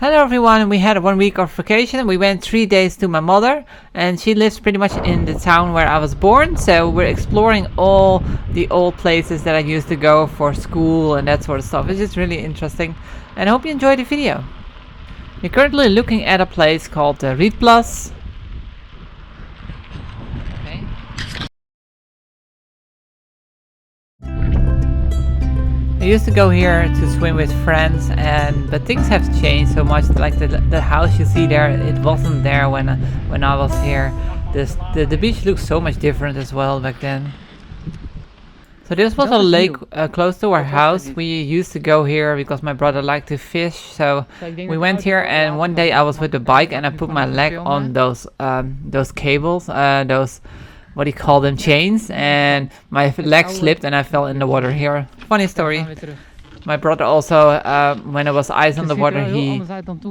Hello everyone, we had 1 week of vacation. We went 3 days to my mother and she lives pretty much in the town where I was born. So we're exploring all the old places that I used to go for school and that sort of stuff. It's just really interesting and I hope you enjoy the video. We're currently looking at a place called Rietplas. Okay. I used to go here to swim with friends, but things have changed so much. Like the house you see there, it wasn't there when I was here. The beach looks so much different as well back then. So this was a lake close to our house. We used to go here because my brother liked to fish. So we went here, and one day I was with the bike and I put my leg on those cables, those, what do you call them, chains, and my leg slipped and I fell in the water here. Funny story. My brother also, when there was ice on the water, he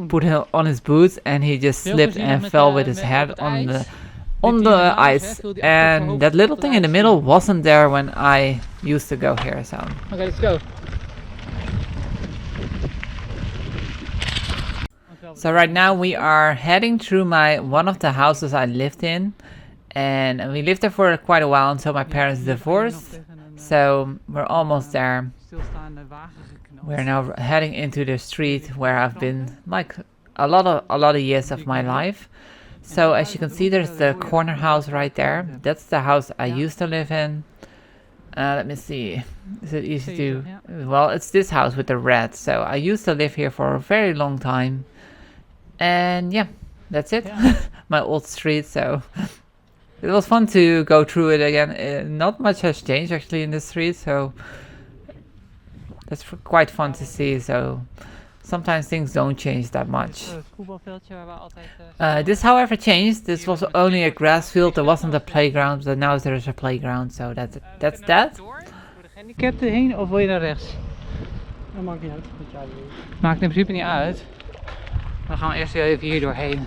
put it on his boots and he just slipped and fell with his head on the ice. And that little thing in the middle wasn't there when I used to go here. So okay, let's go. So right now we are heading through one of the houses I lived in. And we lived there for quite a while until my parents divorced. So we're almost there. We're now heading into the street where I've been like a lot of years of my life. So as you can see, there's the corner house right there. That's the house I used to live in. Let me see. Is it easy to? Well, it's this house with the red. So I used to live here for a very long time. And yeah, that's it. My old street. So. It was fun to go through it again. Not much has changed actually in the street, so that's quite fun to see. So sometimes things don't change that much. This however changed. This was only a grass field, there wasn't a playground, but now there is a playground, so that's that. Gehandicapten heen of wil je naar rechts? Dat maakt niet uit. Maakt in principe niet uit. Dan gaan we eerst even hier doorheen.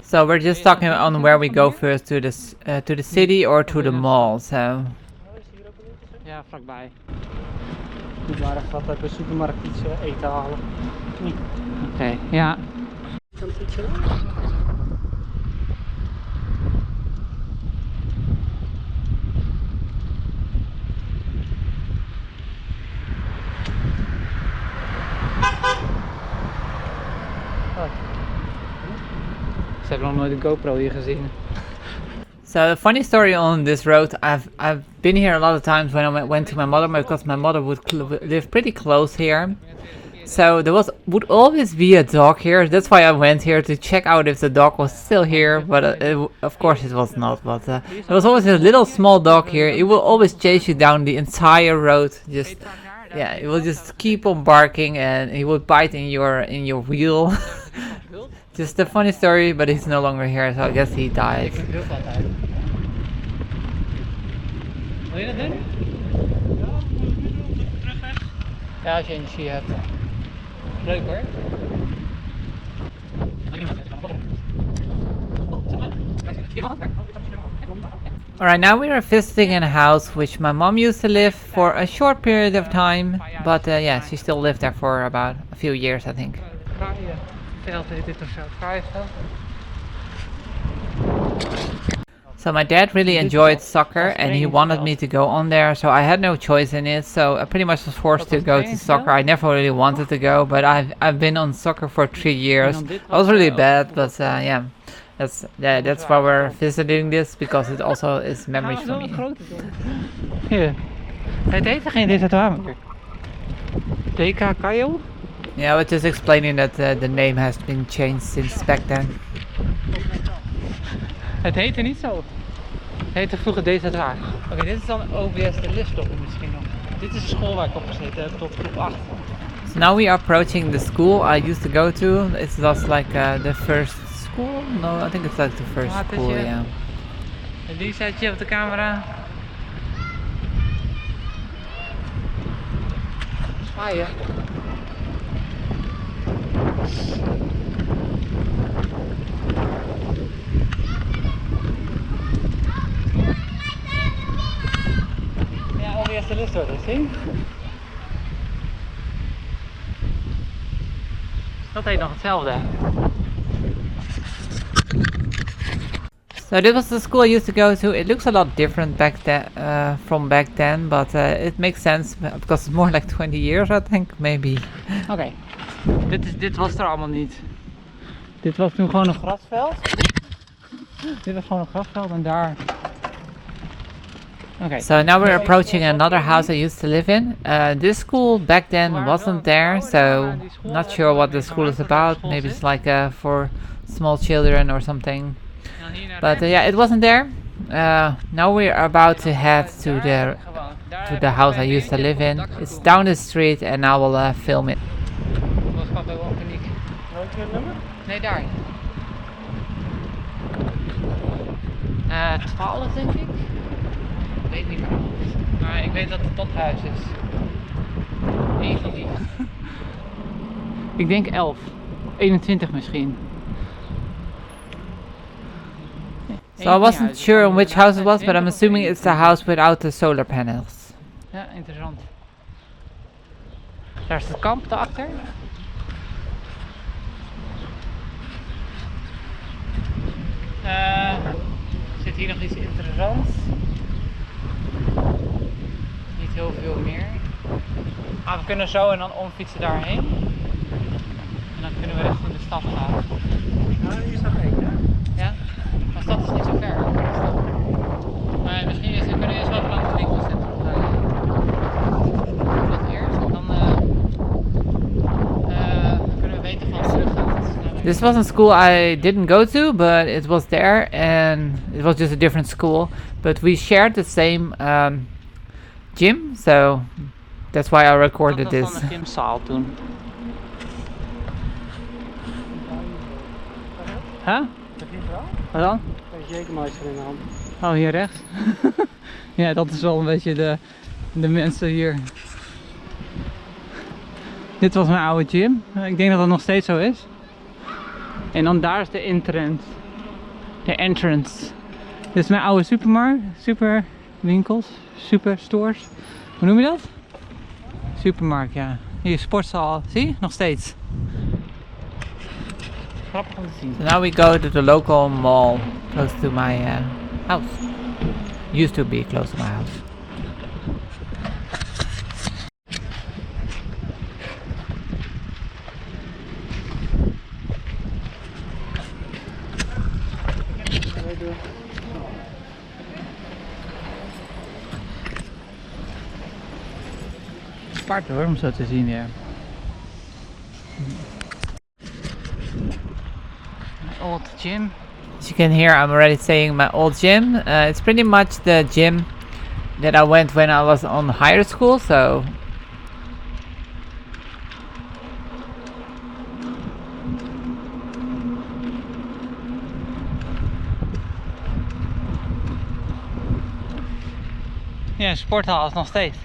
So we're just talking on where we go first, to the city or to the mall. So. Ja, vlakbij. Niet waar ik wat bij de supermarkt iets eten halen. Oké, ja. Kan het ietsje doen? Ze hebben nog nooit een GoPro hier gezien. So a funny story on this road. I've been here a lot of times when I went to my mother, because my mother would live pretty close here. So there would always be a dog here. That's why I went here to check out if the dog was still here. But of course it was not. But there was always a little small dog here. It will always chase you down the entire road. Just yeah, it will just keep on barking and he would bite in your wheel. Just a funny story, but he's no longer here, so I guess he died. Wil je dat doen? Ja, als je energie hebt. Leuk hoor. Alright, now we are visiting in a house which my mom used to live for a short period of time, but yeah, she still lived there for about a few years, I think. So my dad really enjoyed soccer and he wanted me to go on there, so I had no choice in it, so I pretty much was forced to go to soccer. I never really wanted to go, but I've been on soccer for 3 years. I was really bad, but yeah, that's why we're visiting this, because it also is memories for me. Hier. Het heet er geen desertoir. DK Kayo? Yeah, I was just explaining that the name has been changed since back then. Het heette niet zo. Het heette vroeger desertoir. Oké, dit is dan OBS de liftstoppen misschien nog. Dit is de school waar ik op gezeten heb tot groep 8. So now we are approaching the school I used to go to. It's just like the first school? No, I think it's like the first school, yeah. En die zet je op de camera. Zwaaien. Ja, alweer de lift worden, zie? Dat heet nog hetzelfde. So this was the school I used to go to. It looks a lot different back then, from back then, but it makes sense because it's more like 20 years, I think, maybe. Oké. Dit was er allemaal niet. Dit was toen gewoon een grasveld. Dit was gewoon een grasveld en daar... Okay. So now we're approaching another house I used to live in. This school back then wasn't there, so not sure what the school is about. Maybe it's like for small children or something. But yeah, it wasn't there. Now we're about to head to the house I used to live in. It's down the street and I will film it. Was gewoon wel paniek. Welk nummer? Nee, daar. 12 denk ik. Ik weet niet meer. Maar ik weet dat het dat huis is. Eén van die. Ik denk 11. 21 misschien. So I wasn't sure on which house it was, but I'm assuming it's the house without the solar panels. Ja, interessant. Daar is het kamp daarachter. Zit hier nog iets interessants? Niet heel veel meer. Maar we kunnen zo en dan omfietsen daarheen. En dan kunnen we richting de stad gaan. Nou, hier staat één, hè? Ja? Maar de stad is niet zo ver. Maar misschien kunnen we eerst wel langs de winkelcentrum gaan. Dat eerst en dan kunnen we beter van terug gaan. This wasn't school I didn't go to, but it was there and it was just a different school. But we shared the same gym, so that's why I recorded Dat was this. dan de gymzaal toen. Huh? Wat dan? Daar is Jekermeister in de hand. Oh, hier rechts? Ja, dat is wel een beetje de mensen hier. Dit was mijn oude gym. Ik denk dat dat nog steeds zo is. En dan daar is de entrance. De entrance. Dit is mijn oude supermarkt. Superwinkels. Superstores. Hoe noem je dat? Supermarkt, ja. Hier, sportzaal. Zie je? Nog steeds. Grappig om te zien. So now we go to the local mall close to my house. Used to be close to my house. Apart hoor, om zo te zien, ja. Old gym. As you can hear, I'm already saying my old gym. It's pretty much the gym that I went when I was on higher school, so... Ja, sporthal is nog steeds.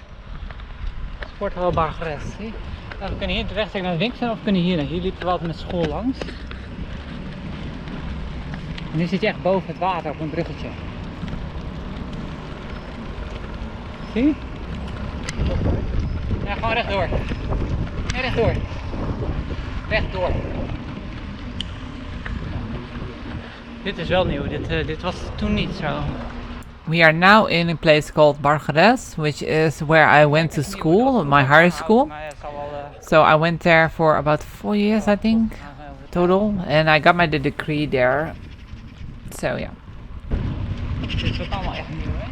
Sporthal Bargeres, zie? Nou, we kunnen hier rechtstreeks naar de winkel of we kunnen hier naar. Hier liepen we altijd met school langs. En nu zit je echt boven het water op een bruggetje. Zie? Ja, gewoon rechtdoor. Ja, rechtdoor. Rechtdoor. Dit is wel nieuw, dit was toen niet zo. We are now in a place called Bargeres, which is where I went to school, my higher school. So I went there for about 4 years, I think, total, and I got my degree there. So yeah. Dit is ook allemaal echt nieuw, hè?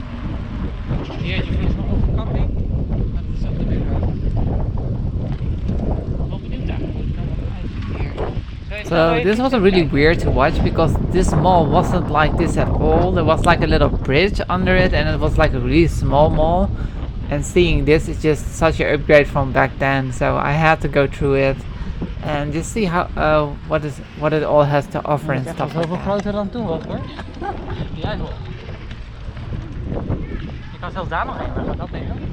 Hier heb je vroeger een overkapping. Dat is op de deur. Wel benieuwd eigenlijk hoe het allemaal uitziet hier. So this was really weird to watch because this mall wasn't like this at all. There was like a little bridge under it and it was like a really small mall. And seeing this is just such an upgrade from back then. So I had to go through it and just see how what it all has to offer and stuff like zoveel that. groter dan toen was, hoor. Ja, joh. Je kan zelfs daar nog heen, waar gaat dat heen?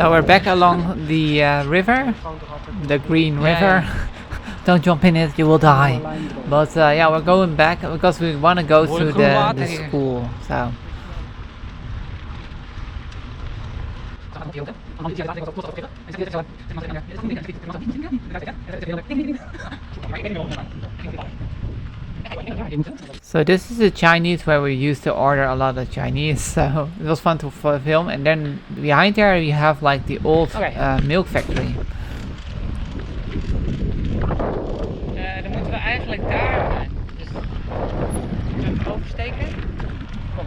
So we're back along the river, the green river. Don't jump in it, you will die. But yeah, we're going back because we want to go to the school. So. So this is the Chinese where we used to order a lot of Chinese, so it was fun to film. And then behind there we have like the old milk factory. Dan moeten we eigenlijk daar dus even oversteken. Kom.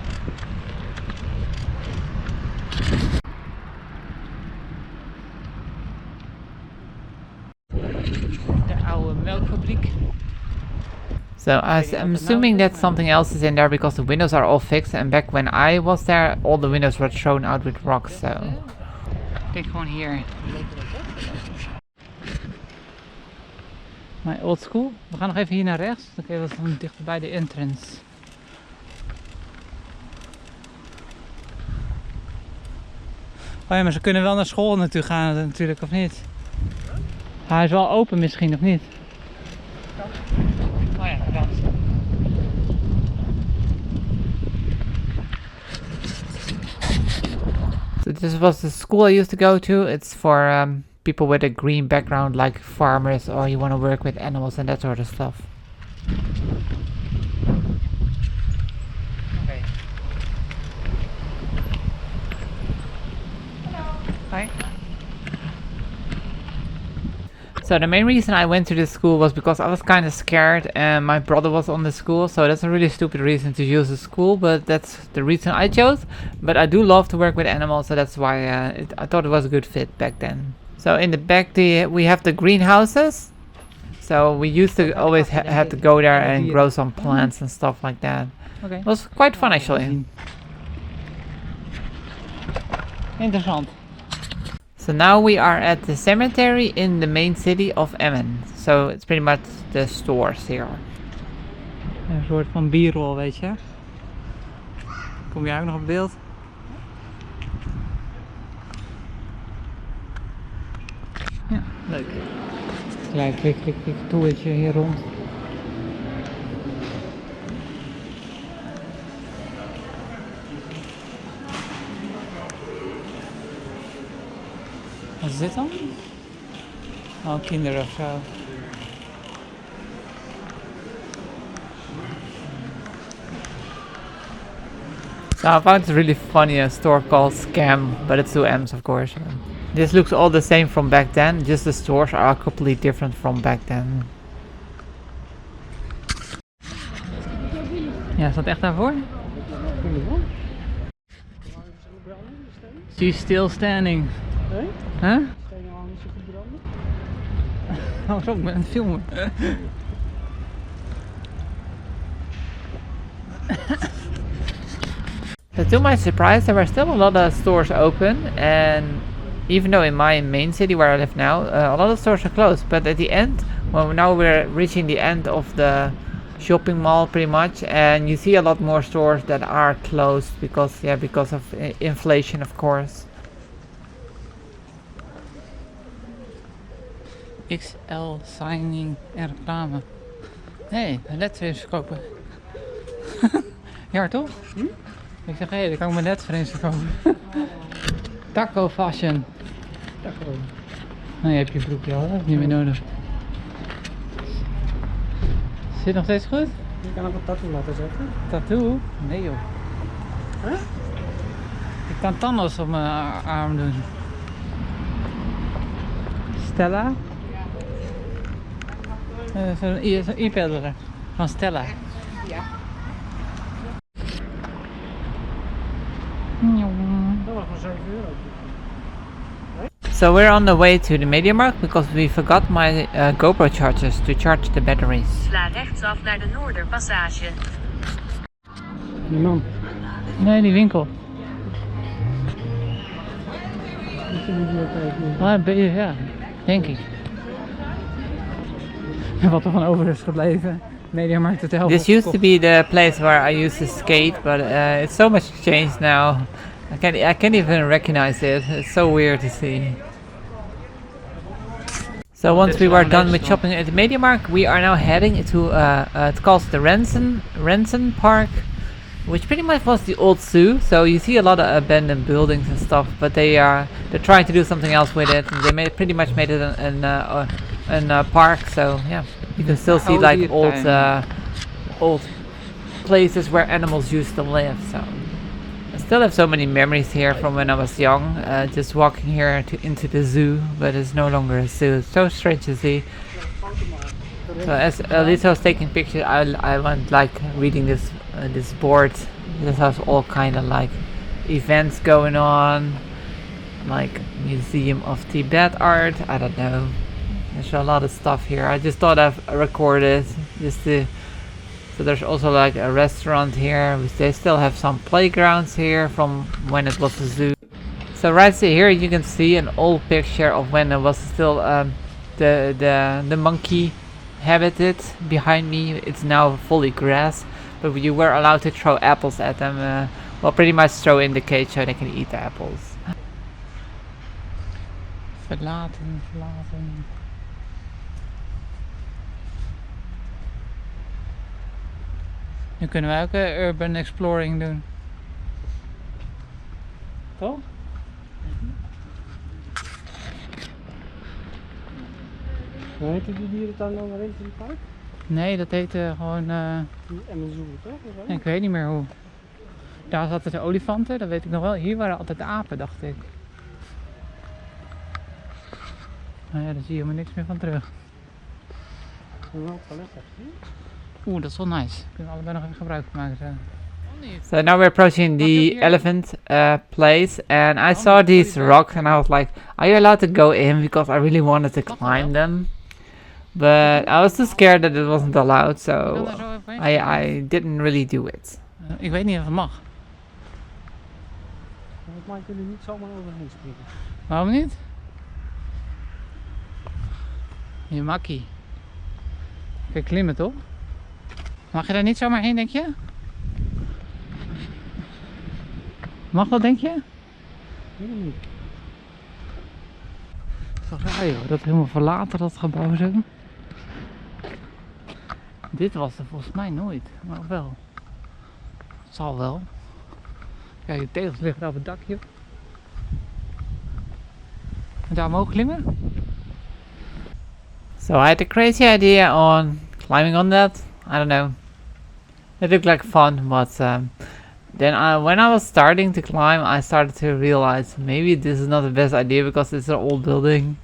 De oude melkfabriek. So I'm assuming that something else is in there because the windows are all fixed, and back when I was there all the windows were thrown out with rocks, so... Kijk gewoon hier. My old school. We gaan nog even hier naar rechts, dan kun je wat dichter bij de entrance. Oh ja, maar ze kunnen wel naar school naartoe gaan natuurlijk, of niet? Hij is wel open misschien, of niet? Oh ja, dat kan. So this was the school I used to go to. It's for people with a green background, like farmers, or you want to work with animals and that sort of stuff. Okay. Hello. Hi. So the main reason I went to this school was because I was kind of scared and my brother was on the school, so that's a really stupid reason to use the school, but that's the reason I chose. But I do love to work with animals, so that's why I thought it was a good fit back then. So in the back we have the greenhouses, so we used to always had to go there and grow some plants and stuff like that. Okay. It was quite fun actually. Interessant. So now we are at the cemetery in the main city of Emmen. So it's pretty much the stores here. Een soort van bierrol, weet je. Kom jij ook nog op beeld? Ja, leuk. Klein klik toertje hier rond. Wat is dit dan? Oh, kinderen of zo. So I found it really funny, a store called Scam, but it's two M's of course. This looks all the same from back then, just the stores are completely different from back then. Ja, is dat echt daarvoor? She's still standing. Nee? Huh? Stenen hangen niet zo goed branden? Oh, zo, ik ben aan het filmen. So to my surprise, there were still a lot of stores open, and even though in my main city where I live now, a lot of stores are closed. But at the end, well, now we're reaching the end of the shopping mall pretty much, and you see a lot more stores that are closed because of inflation, of course. XL signing en reclame. Hé, een ledframes verkopen. Ja, toch? Hm? Ik zeg, hé, dan kan ik mijn ledframes verkopen. Taco fashion. Taco. Nou, je hebt je broekje al, hè? Niet meer nodig. Zit nog steeds goed? Je kan ook een tattoo laten zetten. Tattoo? Nee joh. Huh? Ik kan Thanos op mijn arm doen. Stella? Zo'n e-peddler van Stella. Ja. Dat was voor 7 euro. So we're on the way to the MediaMarkt because we forgot my GoPro chargers to charge the batteries. Sla rechtsaf naar de Noorderpassage. Die man. Nee, die winkel. Is die bibliotheek nu? Ah, ja, denk ik. Wat er van over is gebleven. MediaMarkt het helft. This used to be the place where I used to skate, but it's so much changed now. I can't even recognize it. It's so weird to see. So once we were done with shopping at the MediaMarkt, we are now heading into it's called the Rensen Park, which pretty much was the old zoo. So you see a lot of abandoned buildings and stuff, but they're trying to do something else with it. And they pretty much made it an park. So yeah, you can still see like old places where animals used to live. So I still have so many memories here from when I was young, just walking here into the zoo, but it's no longer a zoo. It's so strange to see. So as Lisa was taking pictures, I went like reading this board. This has all kind of like events going on, like Museum of Tibet art. I don't know. There's a lot of stuff here. I just thought I've recorded just to. So there's also like a restaurant here. They still have some playgrounds here from when it was a zoo. So right here you can see an old picture of when it was still the monkey habitat behind me. It's now fully grass, but you were allowed to throw apples at them. Well, pretty much throw in the cage so they can eat the apples. Verlaten. Nu kunnen wij ook urban exploring doen. Toch? Hoe heet die dierentuin dan in het park? Nee, dat heette gewoon... Emmen Zoo, toch? Of zo? ik weet niet meer hoe. Daar zaten de olifanten, dat weet ik nog wel. Hier waren altijd de apen, dacht ik. Nou ja, daar zie je helemaal niks meer van terug. Oeh, dat is wel nice. Kunnen we allebei nog even gebruik van maken. Zo. So now we're approaching the elephant place, and I saw these rocks and I was like, are you allowed to go in? Because I really wanted to climb them. But I was too scared that it wasn't allowed, so I didn't really do it. Ik weet niet of het mag. Volgens mij kunnen niet zomaar overheen springen. Waarom niet? Je makkie. Kun je klimmen toch? Mag je daar niet zomaar heen, denk je? Mag dat, denk je? Niet. Zo raar joh, dat helemaal verlaten dat gebouw zo. Dit was er volgens mij nooit, maar wel. Het zal wel. Kijk, de tegels liggen op het dakje. En daar omhoog klimmen? So I had a crazy idea on climbing on that. I don't know. It looked like fun, but then when I was starting to climb, I started to realize maybe this is not the best idea because it's an old building.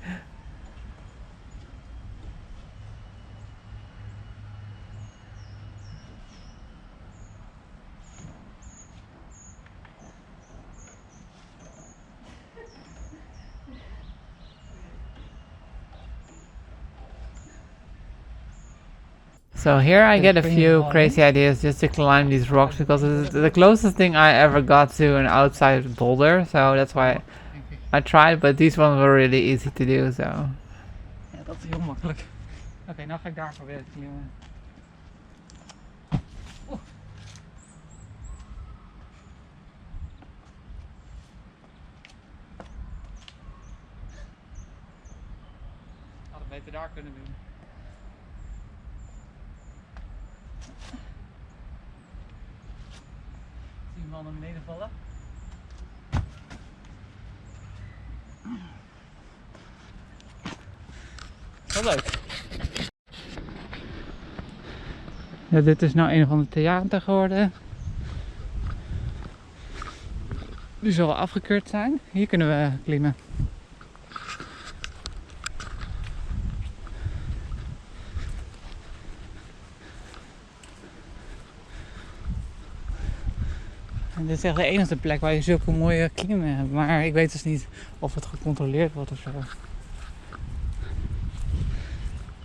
So here I get a few crazy ideas just to climb these rocks because it's the closest thing I ever got to an outside boulder, so that's why I tried, but these ones were really easy to do, so. Ja, dat is heel makkelijk. Oké, nou ga ik daar proberen te klimmen. Had het beter daar kunnen doen. Zie je hem al naar beneden vallen? Wel leuk. Ja, dit is nou een van de theater geworden. Die zal wel afgekeurd zijn. Hier kunnen we klimmen. En dit is echt de enige plek waar je zulke mooie klimmen hebt. Maar ik weet dus niet of het gecontroleerd wordt of zo.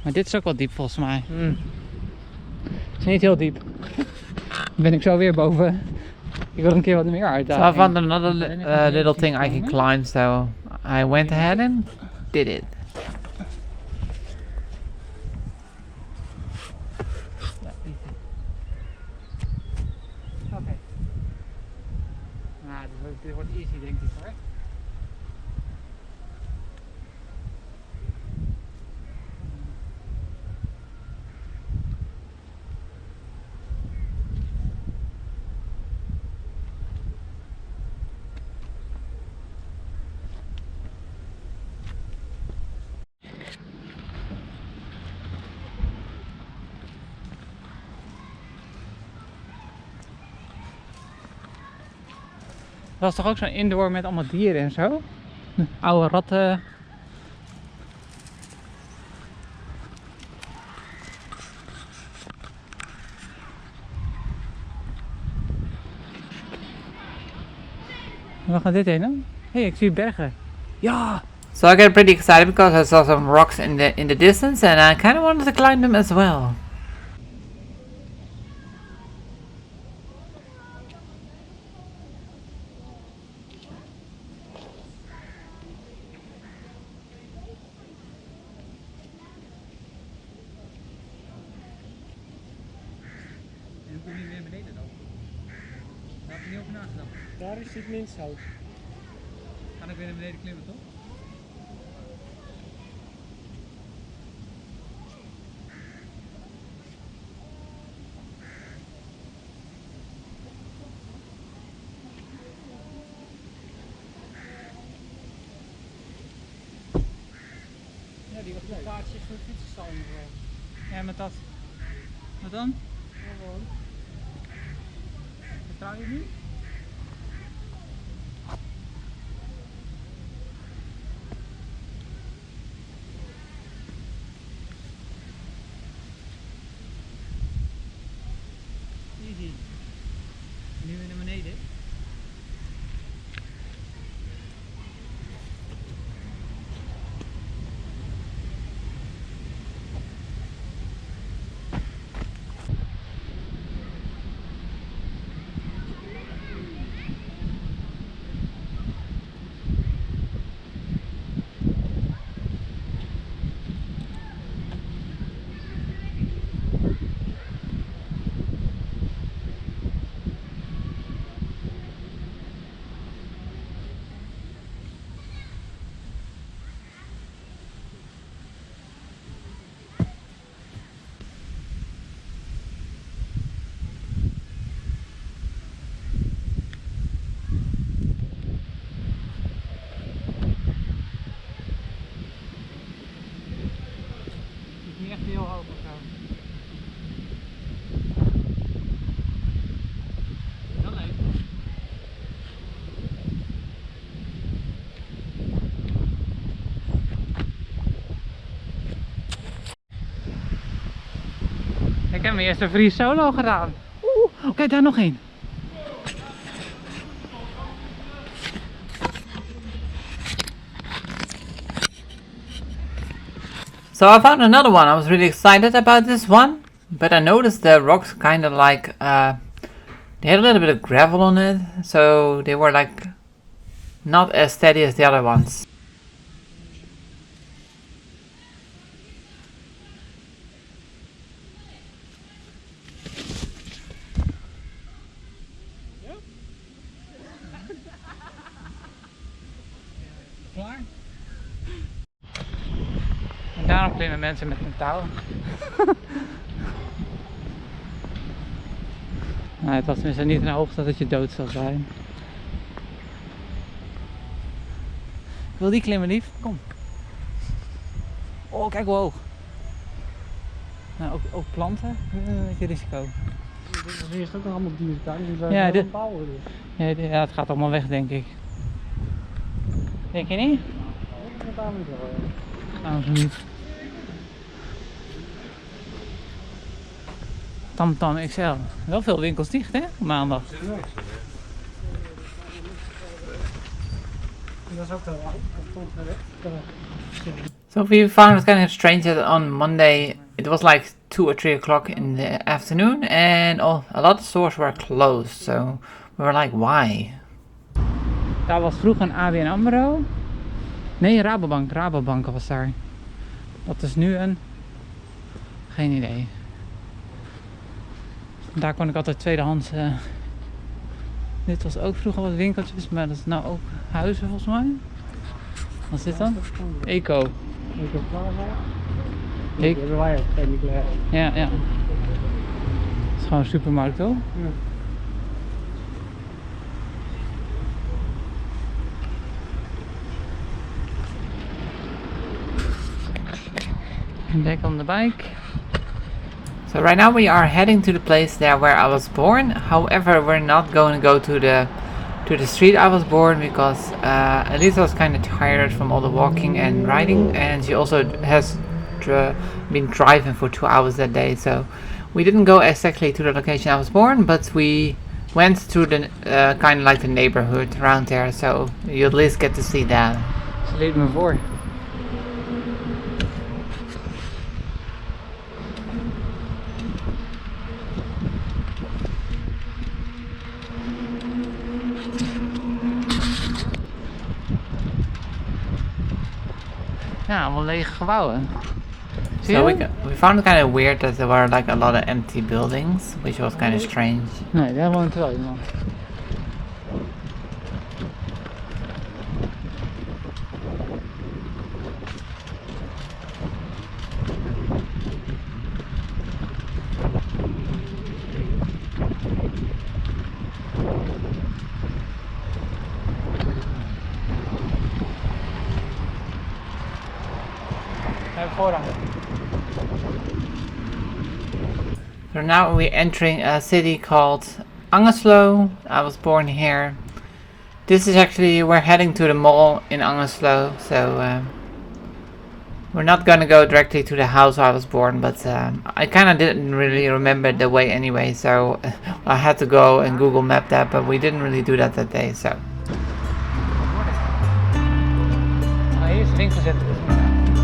Maar dit is ook wel diep volgens mij. Het is niet heel diep. Dan ben ik zo weer boven. Ik wil een keer wat meer uit. So I found another little thing I can climb, so I went ahead and did it. Oké. Nou, dit wordt easy denk ik hoor. Dat was toch ook zo'n indoor met allemaal dieren en zo? Oude ratten. Waar gaat dit heen dan? Hé, ik zie bergen. Ja! So I got pretty excited because I saw some rocks in the distance and I kind of wanted to climb them as well. En hoe kom je weer beneden dan? Daar heb je niet over nagedacht. Daar is het minst hout. Ga ik weer naar beneden klimmen toch? Ja, die kaartjes voor fietsenstal mevrouw. Ja, met dat. Wat dan? Gewoon. Vertrouw je het nu? Easy. Nu weer naar beneden. Echt heel hoog of zo. Wel leuk. Ik heb mijn eerste free solo gedaan. Oeh, kijk daar nog één. So I found another one. I was really excited about this one, but I noticed the rocks kind of like they had a little bit of gravel on it, so they were like not as steady as the other ones. Klaar? En daarom klimmen mensen met een touw. Nou, het was tenminste niet in de hoogte dat je dood zou zijn. Ik wil die klimmen, lief. Kom. Oh, kijk hoe hoog. Nou, ook planten. Een beetje risico. Hier is ook nog allemaal dierentuin, die zijn Ja, helemaal dit- bouwen dus. Ja, het gaat allemaal weg, denk ik. Denk je niet? Dat gaan we niet wel, ja. Nou, zo niet. Tamtam XL. Wel veel winkels dicht, hè? Op maandag. Dat is ook wel oud. Dat komt naar weg. So we found it kind of strange that on Monday it was like 2 or 3 o'clock in the afternoon and a lot of stores were closed. So we were like, why? Daar was vroeger een ABN AMRO. Nee, Rabobank was daar. Dat is nu een... Geen idee. Daar kon ik altijd tweedehands Dit was ook vroeger wat winkeltjes, maar dat is nou ook huizen volgens mij. Wat is dit dan? Eco. Eco Plaza. Die hebben wij ook, geen nucleair. Ja, ja. Het is gewoon een supermarkt hoor. Ja. Back on the bike. So right now we are heading to the place there where I was born. However, we're not going to go to the street I was born because Elisa was kind of tired from all the walking and riding, and she also has been driving for 2 hours that day. So we didn't go exactly to the location I was born, but we went through the kind of like the neighborhood around there. So you at least get to see that. Ze leed me voor. Ja, allemaal lege gebouwen. Zie So je? we found it kind of weird that there were like a lot of empty buildings, which was kind of strange. Nee, daar woont wel iemand. Voorrang. So now we're entering a city called Angerslo. I was born here. This is actually, we're heading to the mall in Angerslo, so we're not gonna go directly to the house I was born, but I kind of didn't really remember the way anyway, so I had to go and Google Map that, but we didn't really do that day, so. Oh, hier is de winkel zetten.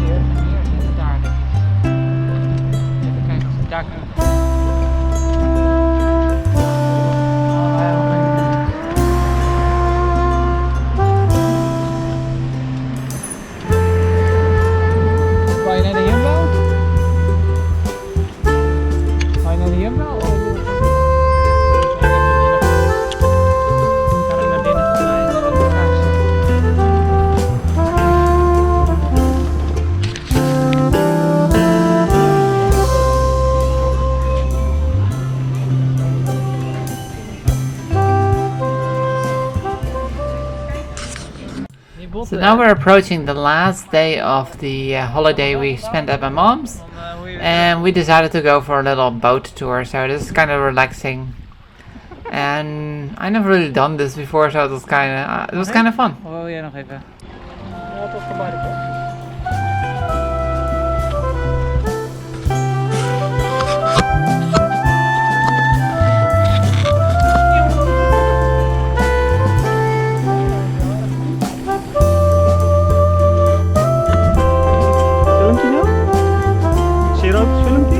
Hier zitten daar. Even kijken of we daar kunnen. Wou je naar de Jumbo? Wou je naar de Jumbo? Naar binnen volgens mij. So now we're approaching the last day of the holiday we spent at my mom's, and we decided to go for a little boat tour, so this is kind of relaxing. And I never really done this before, so it was kind of fun. Of wil jij nog even? Ja, tot voorbij de kop. Filmpje nou? Serieus filmpje?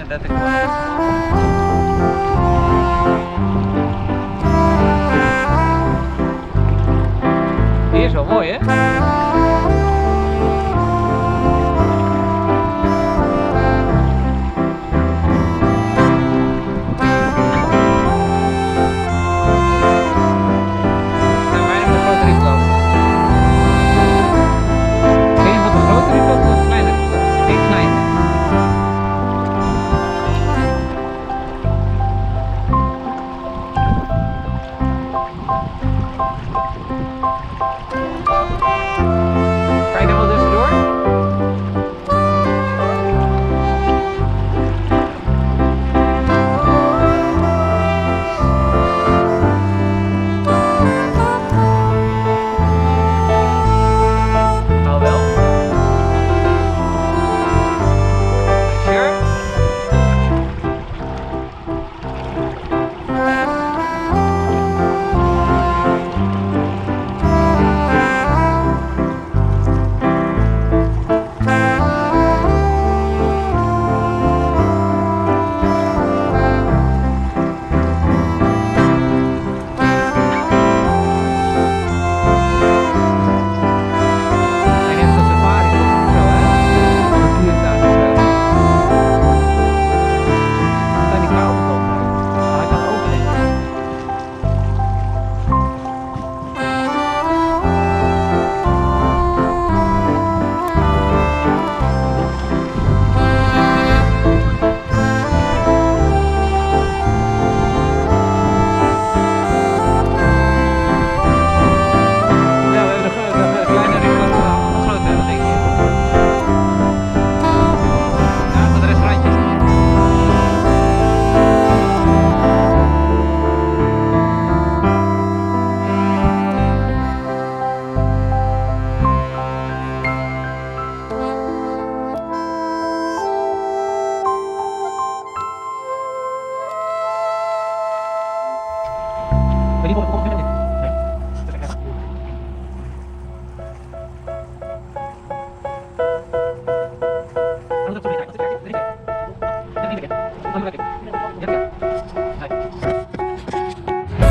dat ik gewoon... Hier is wel mooi, hè?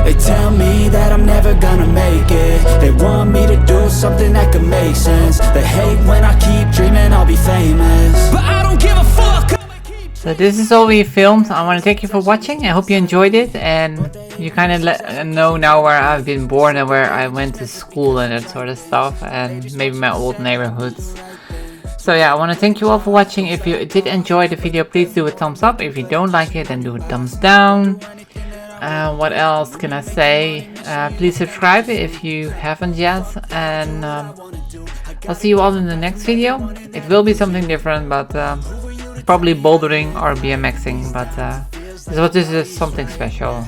They tell me that I'm never gonna make it. They want me to do something that could make sense. They hate when I keep dreaming I'll be famous, but I don't give a fuck. So this is all we filmed. I want to thank you for watching. I hope you enjoyed it, and you kind of know now where I've been born and where I went to school and that sort of stuff, and maybe my old neighborhoods. So yeah, I want to thank you all for watching. If you did enjoy the video, please do a thumbs up. If you don't like it, then do a thumbs down. What else can I say? Please subscribe if you haven't yet, and I'll see you all in the next video. It will be something different, but probably bouldering or BMXing, but this is something special.